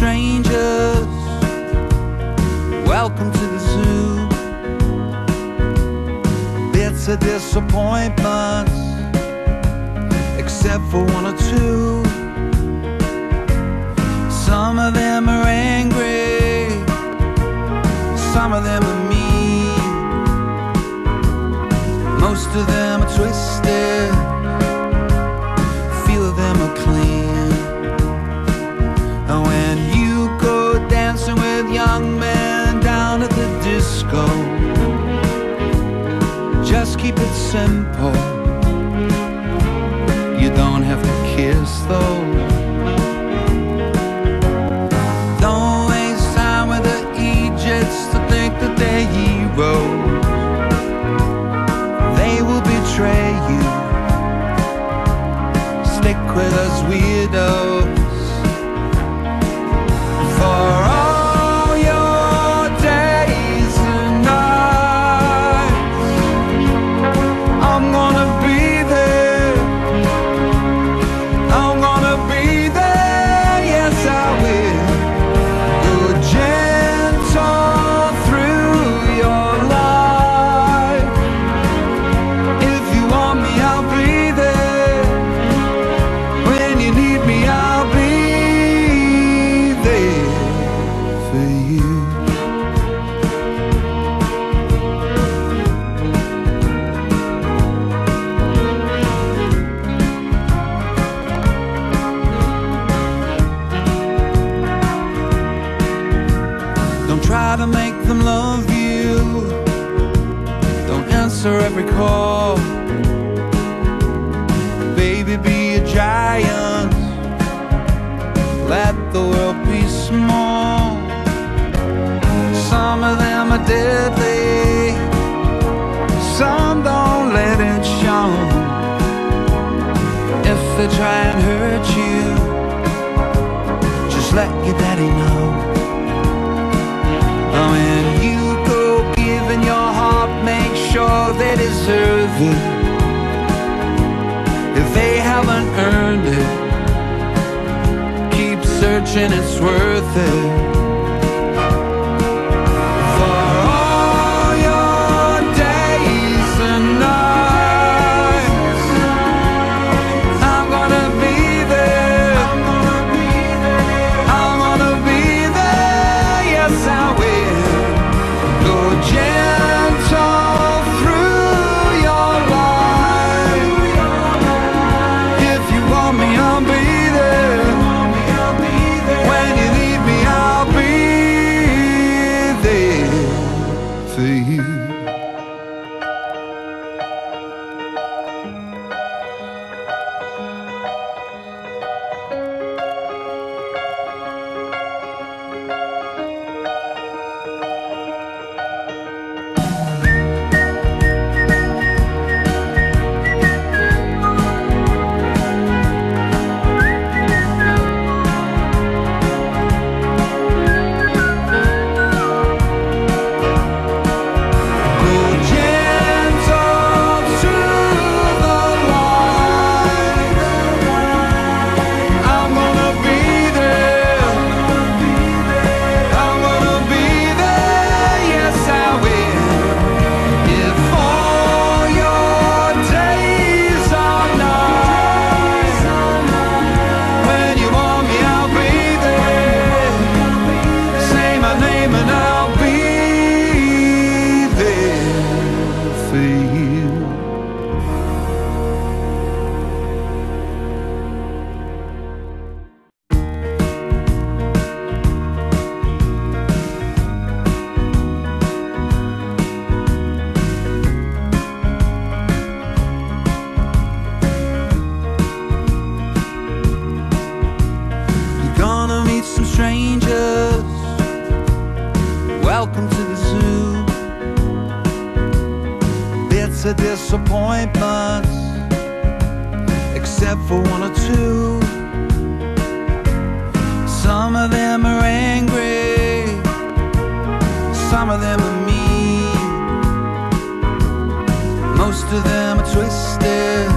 strangers. Welcome to the zoo. Bits of disappointments, except for one or two. Some of them are angry, some of them are mean. Most of them are twisted, few of them are clean. And when you go dancing with young men down at the disco, just keep it simple. You don't have to kiss though. Don't waste time with the Egypts to think that they're heroes. They will betray you. Stick with us weirdos. For all your days and nights, I'm gonna be there. I'm gonna be there, yes I will. Go gentle through your life. If you want me, I'll be there. When you need me, I'll be there for you. Don't try to make them love you. Don't answer every call. Baby, be a giant. Let the world be small. Some of them are deadly, some don't let it show. If they try and hurt you, just let your daddy know. When you go giving your heart, make sure they deserve it. If they haven't earned it, keep searching, it's worth it. For all your days and nights, I'm gonna be there. I'm gonna be there, yes I will. Go gentle through your life. If you want me, I'll be there. When you need me, I'll be there for you. Strangers, welcome to the zoo. Bits of disappointments, except for one or two. Some of them are angry, some of them are mean. Most of them are twisted,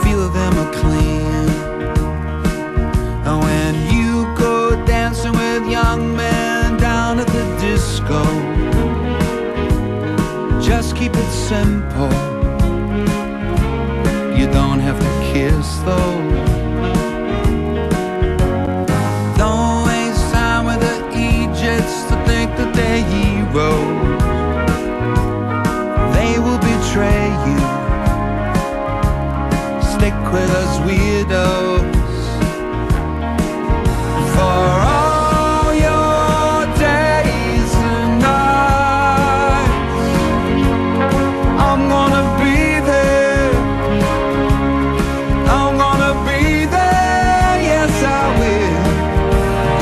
few of them are clean. And when you simple. You don't have to kiss though. Don't waste time with the Egypts to think that they're heroes. They will betray you. Stick with us weirdos. For all your days and nights, I'm gonna be there. I'm gonna be there, yes I will.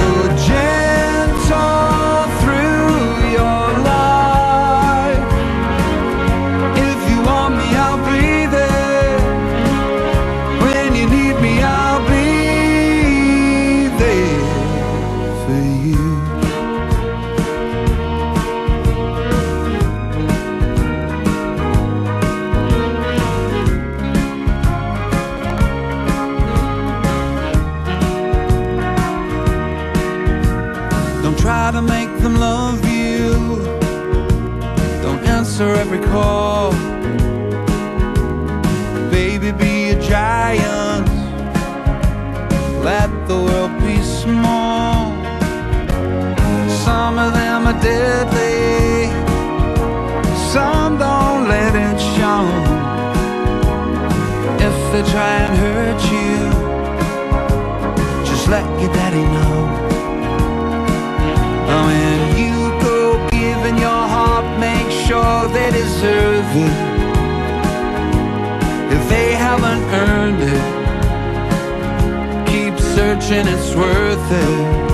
Go gentle through your life. If you want me, I'll be there. When you need me, I'll be there for you. Don't try to make them love you. Don't answer every call. Baby, be a giant. Let the world be small. Some of them are deadly. Some don't let it show. If they try and hurt you, just let your daddy know. When you go giving your heart, make sure they deserve it. If they haven't earned it, keep searching, it's worth it.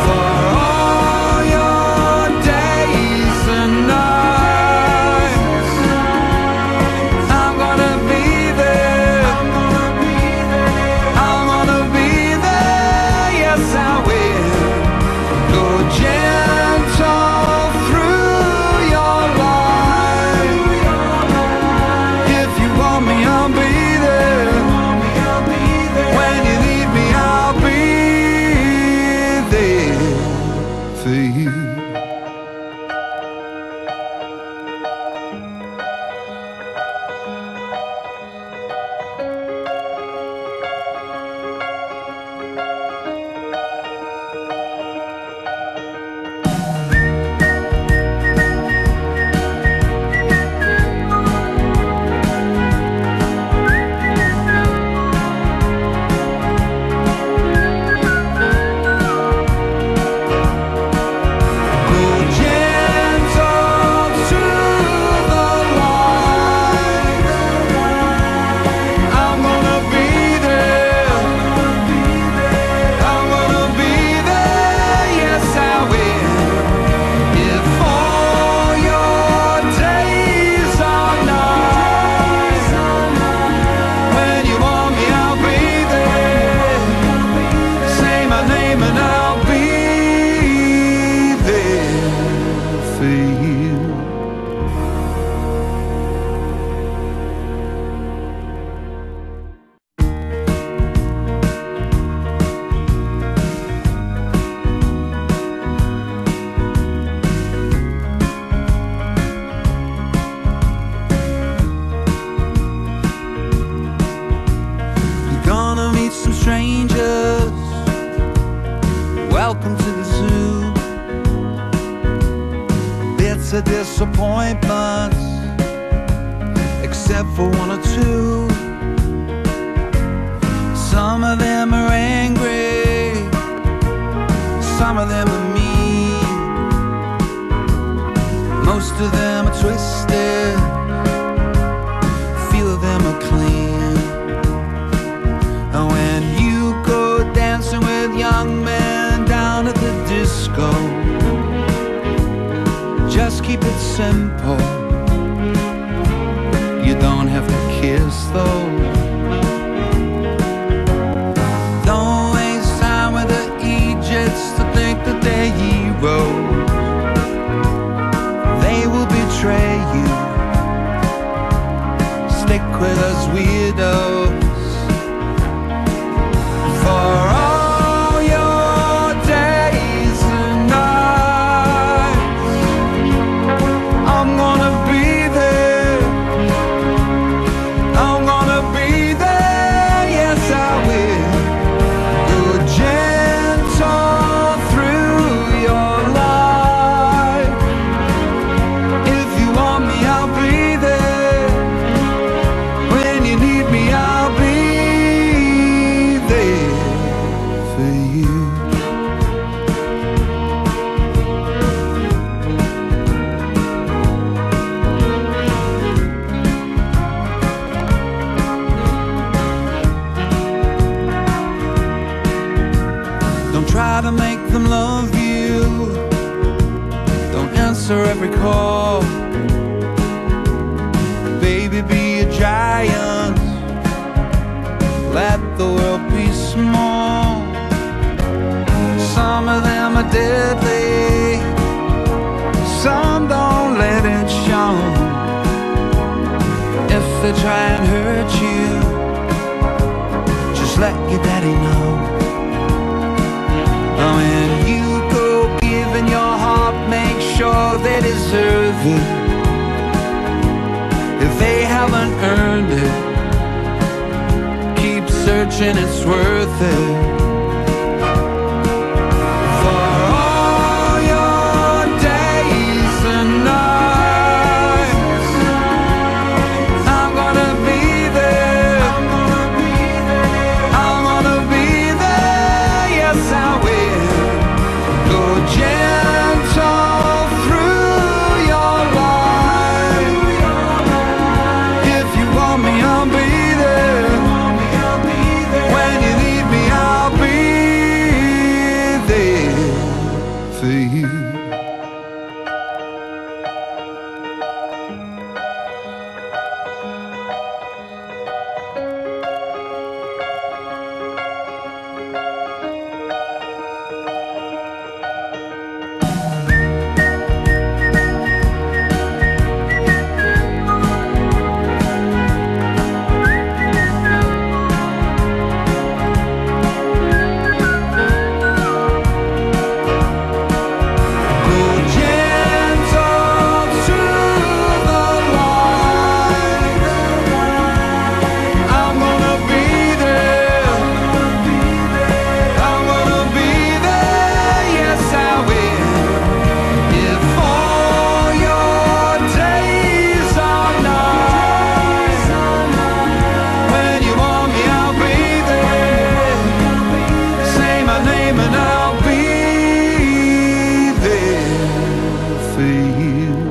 For all your days and nights, I'm gonna be there. I'm gonna be there, yes I will. Go gentle through your life. If you want me, I'll be there. When you need me, I'll be there for you. Go gentle through the light. I'm gonna be there. I'm gonna be there, yes I will. If all your days are nights, when you want me, I'll be there. Say my name and I'll be there for you. You're gonna meet some strangers. Welcome to the zoo. Bits of disappointments, except for one or two. Some of them are angry, some of them are mean. Most of them are twisted, few of them are clean. And when you go dancing with young men down at the disco, just keep it simple. You don't have to kiss though. Don't waste time with the Egypts to think that they're heroes. They will betray you. Stick with us weirdos. For all your days and nights, I'm to make them love you. Don't answer every call. Baby, be a giant. Let the world be small. Some of them are deadly, some don't let it show. If they try and hurt you, just let your daddy know. When you go giving your heart, make sure they deserve it. If they haven't earned it, keep searching, it's worth it. For all your days and nights, I'm gonna be there. I'm gonna be there, yes I will. Go gentle through your life. If you want me, I'll be there. When you need me, I'll be there for you. And I'll be there for you.